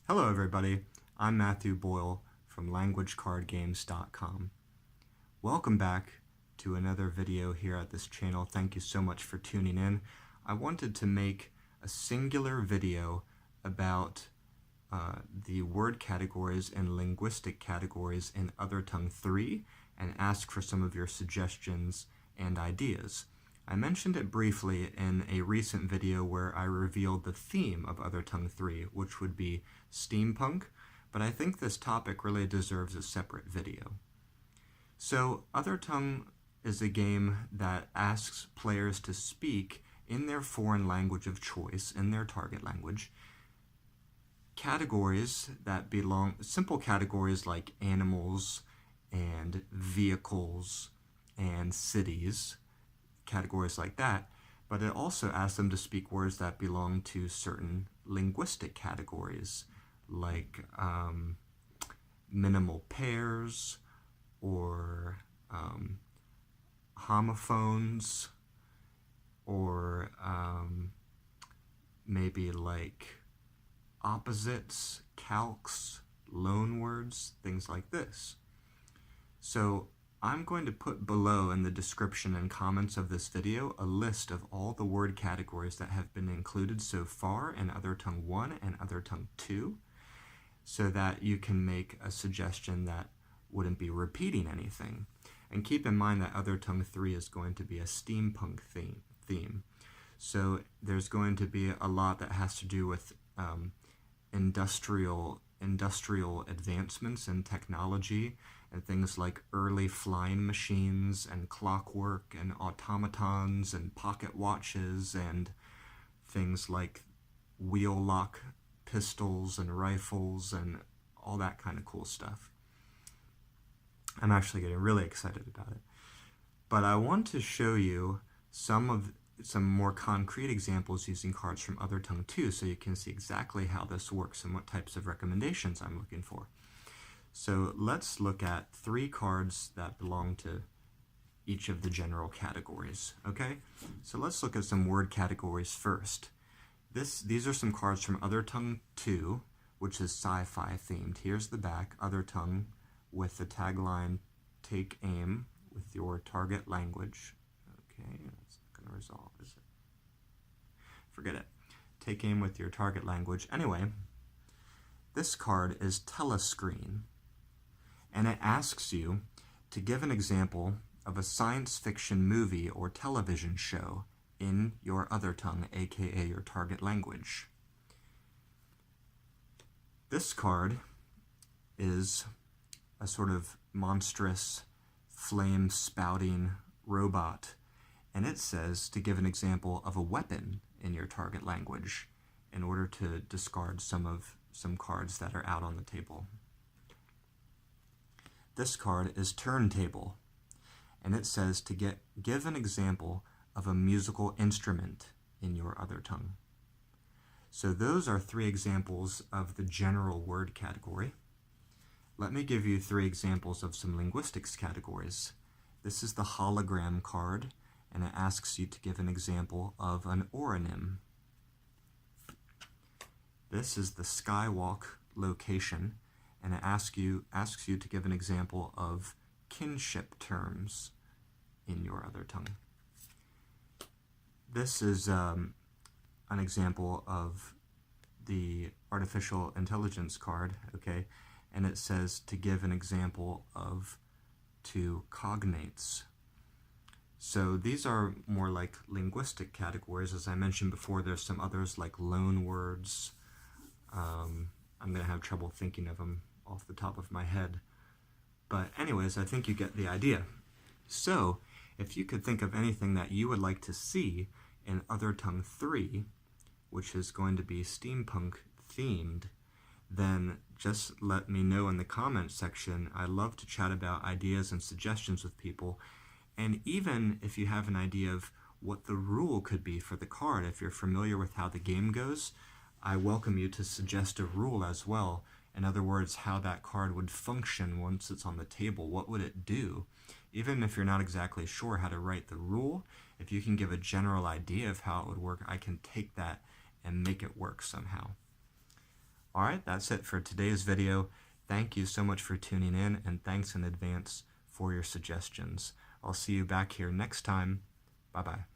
Hello everybody, I'm Matthew Boyle from LanguageCardGames.com. Welcome back to another video here at this channel. Thank you so much for tuning in. I wanted to make a singular video about the word categories and linguistic categories in Othertongue 3 and ask for some of your suggestions and ideas. I mentioned it briefly in a recent video where I revealed the theme of Othertongue 3, which would be steampunk, but I think this topic really deserves a separate video. So Othertongue is a game that asks players to speak in their foreign language of choice, in their target language, categories that belong, simple categories like animals and vehicles and cities, categories like that, but it also asks them to speak words that belong to certain linguistic categories, like minimal pairs or homophones, or maybe like opposites, calques, loanwords, things like this. So I'm going to put below in the description and comments of this video a list of all the word categories that have been included so far in Othertongue 1 and Othertongue 2, so that you can make a suggestion that wouldn't be repeating anything. And keep in mind that Othertongue 3 is going to be a steampunk theme. So there's going to be a lot that has to do with industrial advancements in technology, and things like early flying machines and clockwork and automatons and pocket watches and things like wheel lock pistols and rifles and all that kind of cool stuff. I'm actually getting really excited about it. But I want to show you some more concrete examples using cards from Othertongue 2 so you can see exactly how this works and what types of recommendations I'm looking for. So let's look at 3 cards that belong to each of the general categories, okay? So let's look at some word categories first. These are some cards from Othertongue 2, which is sci-fi themed. Here's the back, Othertongue, with the tagline, "Take aim with your target language." Okay, that's not going to resolve, is it? Forget it. Take aim with your target language. Anyway, this card is Telescreen, and it asks you to give an example of a science fiction movie or television show in your Othertongue, aka your target language. This card is a sort of monstrous, flame-spouting robot, and it says to give an example of a weapon in your target language in order to discard some cards that are out on the table. This card is Turntable, and it says to give an example of a musical instrument in your Othertongue. So those are 3 examples of the general word category. Let me give you 3 examples of some linguistics categories. This is the hologram card, and it asks you to give an example of an oronym. This is the skywalk location, and it asks you to give an example of kinship terms in your Othertongue. This is an example of the artificial intelligence card, okay, and it says to give an example of 2 cognates. So these are more like linguistic categories. As I mentioned before, there's some others like loanwords. I'm going to have trouble thinking of them off the top of my head. But anyways, I think you get the idea. So if you could think of anything that you would like to see in Othertongue 3, which is going to be steampunk themed, then just let me know in the comments section. I love to chat about ideas and suggestions with people. And even if you have an idea of what the rule could be for the card, if you're familiar with how the game goes, I welcome you to suggest a rule as well. In other words, how that card would function once it's on the table. What would it do? Even if you're not exactly sure how to write the rule, if you can give a general idea of how it would work, I can take that and make it work somehow. Alright, that's it for today's video. Thank you so much for tuning in, and thanks in advance for your suggestions. I'll see you back here next time. Bye-bye.